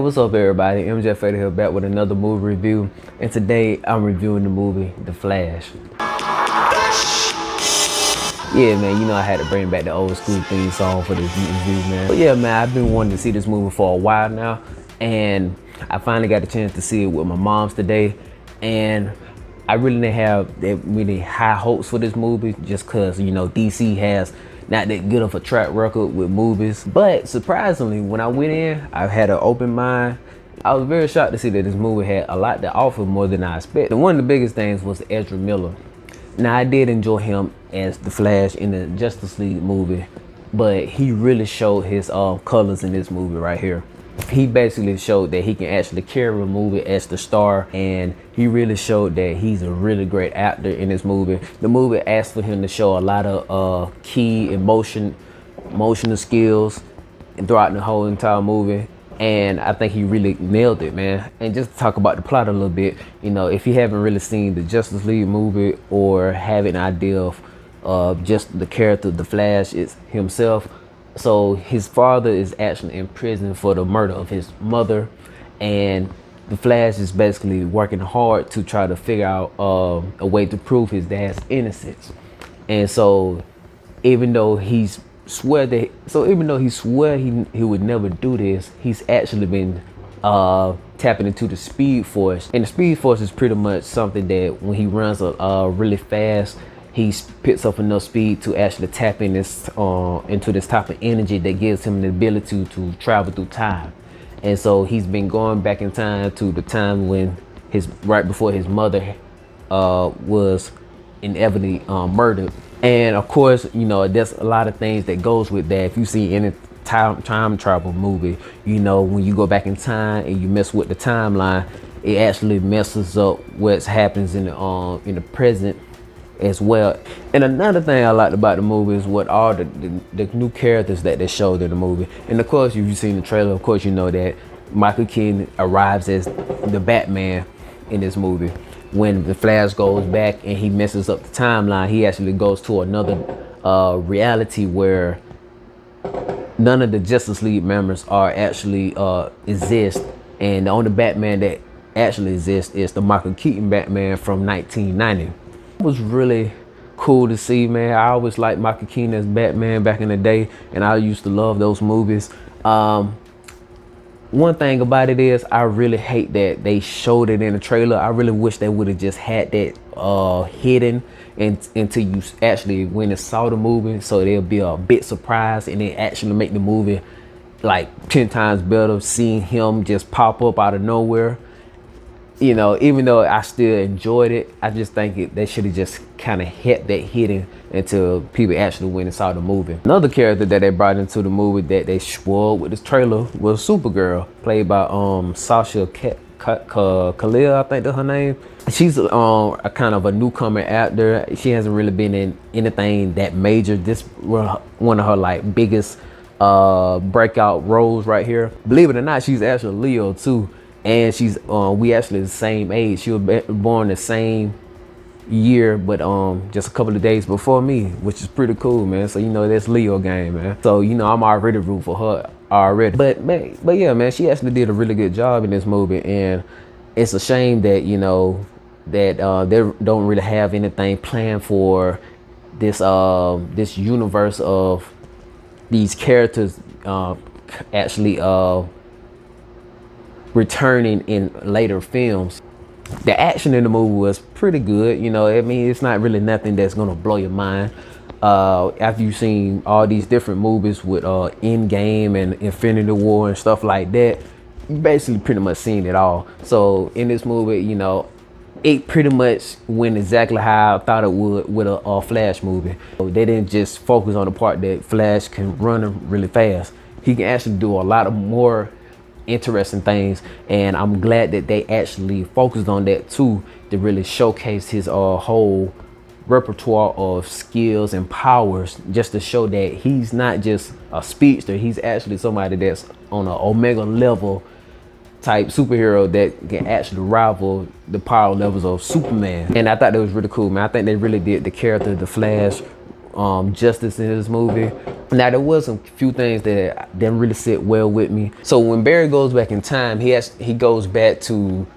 What's up everybody? MJ Fader here back with another movie review, and today I'm reviewing the movie The Flash. Yeah man, you know I had to bring back the old school theme song for this review, man. But yeah man, I've been wanting to see this movie for a while now, and I finally got a chance to see it with my moms today, and I really didn't have that really high hopes for this movie just cause, you know, DC has not that good of a track record with movies. But surprisingly, when I went in, I had an open mind. I was very shocked to see that this movie had a lot to offer, more than I expected. And one of the biggest things was Ezra Miller. Now, I did enjoy him as the Flash in the Justice League movie, but he really showed his colors in this movie right here. He basically showed that he can actually carry a movie as the star, and he really showed that he's a really great actor in this movie. The movie asked for him to show a lot of key emotional skills throughout the whole entire movie, and I think he really nailed it, man. And just to talk about the plot a little bit, you know, if you haven't really seen the Justice League movie or have an idea of just the character The Flash is himself, so his father is actually in prison for the murder of his mother, and the Flash is basically working hard to try to figure out a way to prove his dad's innocence. And so even though he swore he would never do this, he's actually been tapping into the Speed Force. And the Speed Force is pretty much something that when he runs really fast, he picks up enough speed to actually tap in this into this type of energy that gives him the ability to travel through time. And so he's been going back in time to the time when right before his mother was inevitably murdered. And of course, you know, there's a lot of things that goes with that. If you see any time travel movie, you know, when you go back in time and you mess with the timeline, it actually messes up what happens in the present as well. And another thing I liked about the movie is what all the new characters that they showed in the movie. And of course, if you've seen the trailer, of course you know that Michael Keaton arrives as the Batman in this movie. When the Flash goes back and he messes up the timeline, he actually goes to another reality where none of the Justice League members are actually exist, and the only Batman that actually exists is the Michael Keaton Batman from 1990. It was really cool to see, man. I always liked Michael Keaton as Batman back in the day, and I used to love those movies. One thing about it is I really hate that they showed it in the trailer. I really wish they would have just had that hidden until you actually went and saw the movie, so they'll be a bit surprised and it actually make the movie like 10 times better, seeing him just pop up out of nowhere. You know, even though I still enjoyed it, I just think they should have just kind of had that hidden until people actually went and saw the movie. Another character that they brought into the movie that they spoiled with this trailer was Supergirl, played by Sasha Khalil, I think that's her name. She's a kind of a newcomer actor. She hasn't really been in anything that major. This was one of her like biggest breakout roles right here. Believe it or not, she's actually Leo too. And she's we actually the same age. She was born the same year, but just a couple of days before me, which is pretty cool, man. So you know, that's Leo game, man. So you know, I'm already rooting for her already. But yeah, man, she actually did a really good job in this movie, and it's a shame that, you know, that they don't really have anything planned for this this universe of these characters actually returning in later films. The action in the movie was pretty good, you know. I mean, it's not really nothing that's gonna blow your mind. After you've seen all these different movies with Endgame and Infinity War and stuff like that, you basically pretty much seen it all. So in this movie, you know, it pretty much went exactly how I thought it would with a Flash movie. So they didn't just focus on the part that Flash can run really fast. He can actually do a lot of more interesting things, and I'm glad that they actually focused on that too, to really showcase his whole repertoire of skills and powers, just to show that he's not just a speedster, he's actually somebody that's on an Omega level type superhero that can actually rival the power levels of Superman. And I thought that was really cool, man. I think they really did the character of the Flash justice in this movie. Now there was a few things that didn't really sit well with me. So when Barry goes back in time, he goes back to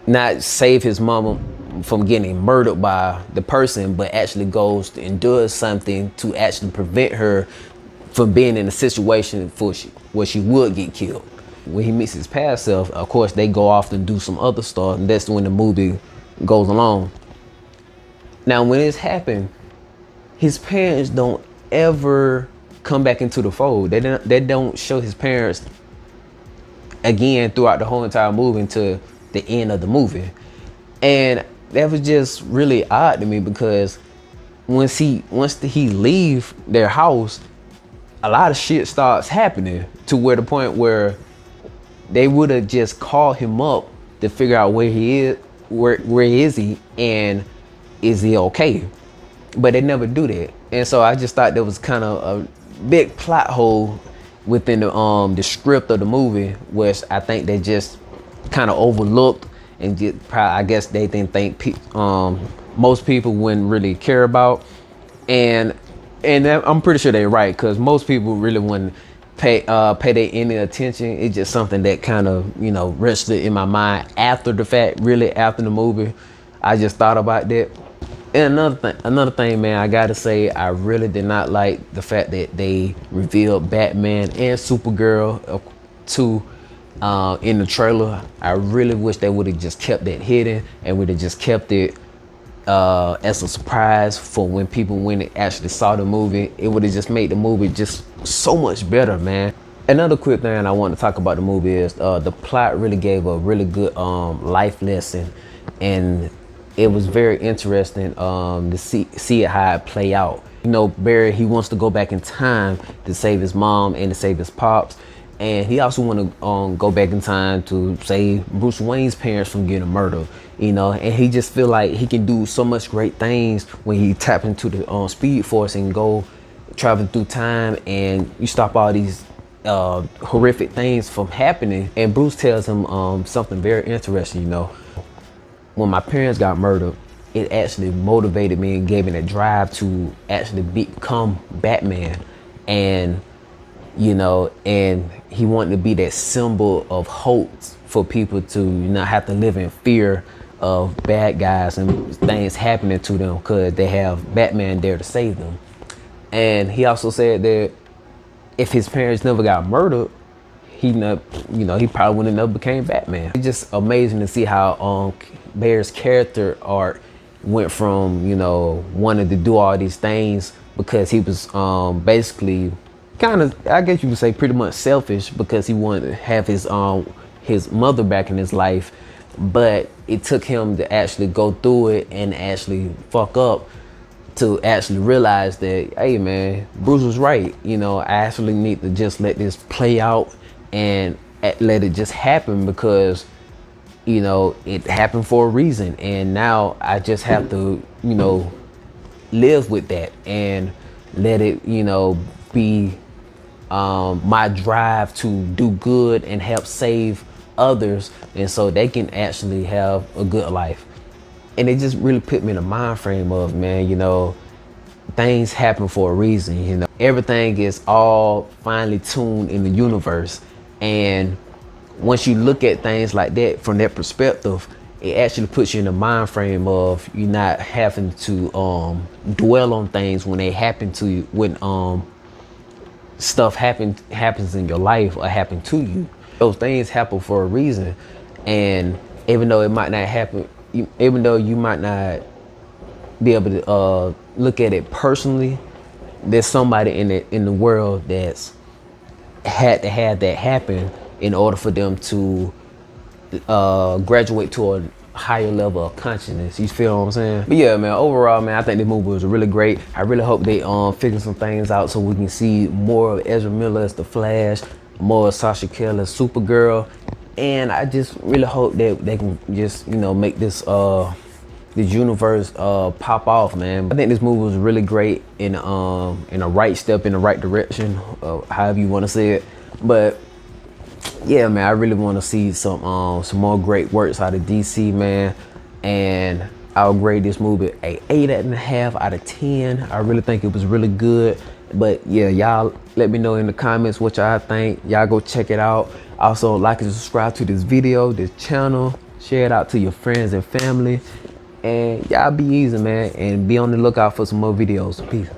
not save his mama from getting murdered by the person, but actually goes and does something to actually prevent her from being in a situation where she would get killed. When he meets his past self, of course, they go off and do some other stuff, and that's when the movie goes along. Now, when this happened, his parents don't ever come back into the fold. They don't show his parents again throughout the whole entire movie until the end of the movie. And that was just really odd to me, because once he leave their house, a lot of shit starts happening to where the point where they would have just called him up to figure out where he is, where is he, and is he okay? But they never do that. And so I just thought there was kind of a big plot hole within the script of the movie, which I think they just kind of overlooked, and I guess they didn't think most people wouldn't really care about. And I'm pretty sure they're right, because most people really wouldn't pay they any attention. It's just something that kind of, rested in my mind after the fact, really after the movie. I just thought about that. And another thing, man, I gotta say, I really did not like the fact that they revealed Batman and Supergirl too in the trailer. I really wish they would have just kept that hidden and would have just kept it as a surprise for when people actually saw the movie. It would have just made the movie just so much better, man. Another quick thing I want to talk about the movie is the plot really gave a really good life lesson, and it was very interesting to see it how it play out. Barry, he wants to go back in time to save his mom and to save his pops, and he also want to go back in time to save Bruce Wayne's parents from getting murdered. And he just feel like he can do so much great things when he tap into the Speed Force and go traveling through time, and you stop all these horrific things from happening. And Bruce tells him something very interesting. When my parents got murdered, it actually motivated me and gave me the drive to actually become Batman. And and he wanted to be that symbol of hope for people to not have to live in fear of bad guys and things happening to them, because they have Batman there to save them. And he also said that if his parents never got murdered, he probably wouldn't have never became Batman. It's just amazing to see how Barry's character arc went from wanting to do all these things because he was basically kind of, I guess you could say, pretty much selfish, because he wanted to have his mother back in his life. But it took him to actually go through it and actually fuck up to actually realize that, hey man, Bruce was right. I actually need to just let this play out and let it just happen, because it happened for a reason, and now I just have to live with that and let it be my drive to do good and help save others, and so they can actually have a good life. And it just really put me in a mind frame of, man, things happen for a reason. Everything is all finely tuned in the universe, and once you look at things like that from that perspective, it actually puts you in the mind frame of you not having to dwell on things when they happen to you, when stuff happens in your life or happen to you. Those things happen for a reason, and even though it might not happen, even though you might not be able to look at it personally, there's somebody in the world that's had to have that happen in order for them to graduate to a higher level of consciousness. You feel what I'm saying? But yeah, man, overall, man, I think the movie was really great. I really hope they figure some things out so we can see more of Ezra Miller as the Flash, more of Sasha Calle as Supergirl, and I just really hope that they can just make this universe pop off, man. I think this movie was really great in a right step in the right direction, however you want to say it. But yeah, man, I really want to see some more great works out of DC, man. And I would grade this movie a 8.5 out of 10. I really think it was really good. But yeah, y'all let me know in the comments what y'all think. Y'all go check it out. Also, like and subscribe to this video, this channel. Share it out to your friends and family. And y'all be easy, man. And be on the lookout for some more videos. Peace.